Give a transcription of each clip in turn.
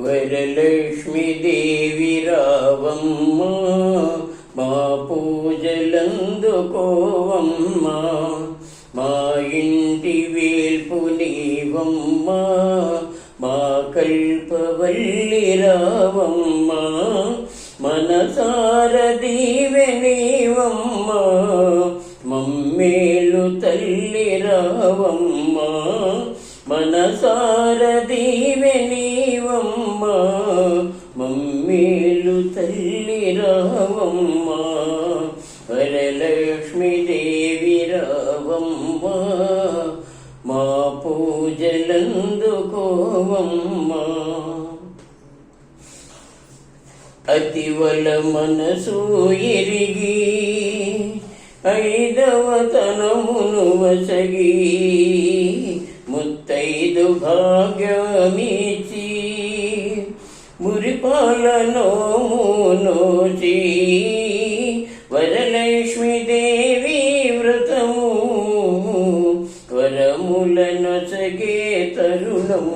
వరలక్ష్మి దేవి రావమ్మ, మా పూజలందుకోవమ్మ. మా ఇంటి వేల్పు నీవమ్మ, మా కల్పవల్లి రావమ్మ. మనసార దీవెనీవమ్మ, మమ్మేలు తల్లి రావమ్మ. మనసార దీవెనీవమ్మ, మమ్మేలు తల్లి రావమ్మ. వరలక్ష్మి దేవి రావమ్మ, మా పూజలందుకోవమ్మ. అతివల మనసు ఎరిగి ఐదవతనమును వసగి, ముత్తైదు భాగ్యమిచి మురిపాల నోమునోచి. వరలక్ష్మి దేవి వ్రతము వరములనొసగే తరుణం.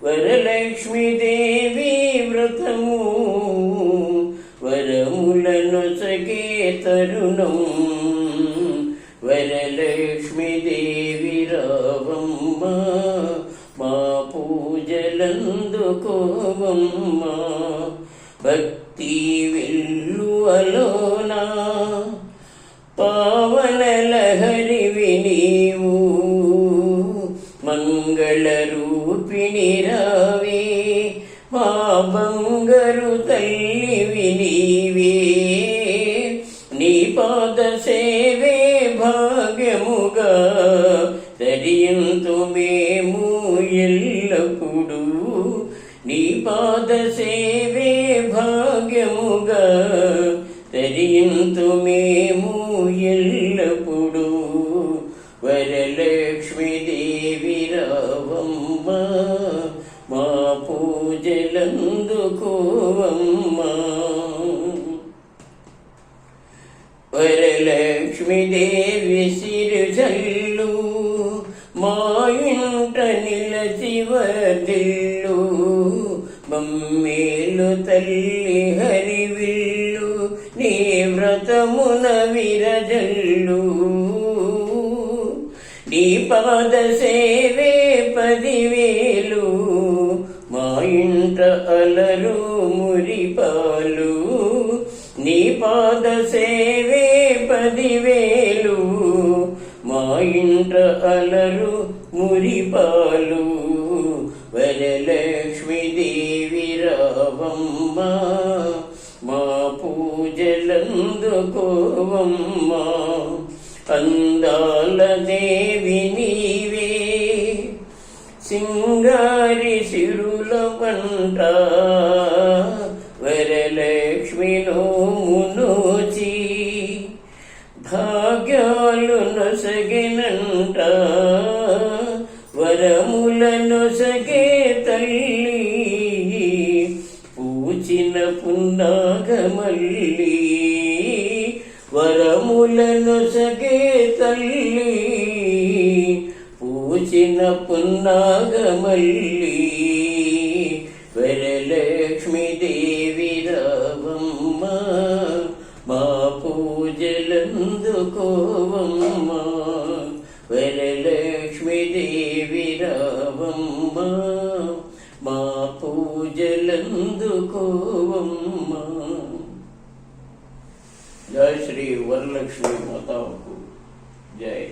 వరలక్ష్మి దేవి వ్రతము వరములనొసగే తరుణం. వరలక్ష్మి దేవి రావమ్మ, మా పూజలందుకోవమ్మ. భక్తి వెల్లువలోన పావన లహరివి నీవు, మంగళ రూపిణి రావే. మా బంగారు తల్లివి నీవే, నీ పాద సేవే భాగ్యముగా తరింతు మేము ఎల్లప్పుడు. నీ పాద సేవే భాగ్యముగా తరింతు మేము ఎల్లప్పుడు. వరలక్ష్మి దేవి రావమ్మ, మా పూజలందుకోవమ్మ. వరలక్ష్మి దేవి సిరుజల్లు, మా ఇంట నిలచి వర్ధిల్లు. మమ్మేలు తల్లి హరివిల్లు, నీ వ్రతమున విరజల్లు. నీ పాద సేవే 10,000, మా ఇంట అలరు మురిపాలు. నీ పాద సేవే 10,000, మా ఇంట అలరు మురిపాలు. వరలక్ష్మి దేవి రావమ్మ, మా పూజలందుకోవమ్మ. అందాల దేవి నీవే, సింగారి సిరుల పంట. వరలక్ష్మి నోమునోచి భాగ్యాలు నొసగినంట. వరములనొసగే తల్లి, పూచిన పున్నాగమల్లి. వరములనొసగే తల్లి, పూచిన పున్నాగమల్లి. వరలక్ష్మి దేవి రావమ్మ, మా పూజలందుకోవమ్మ. వరలక్ష్మి దేవి రావమ్మ, మా పూజలందుకోవమ్మ. జై శ్రీ వరలక్ష్మి మాతాకు జై.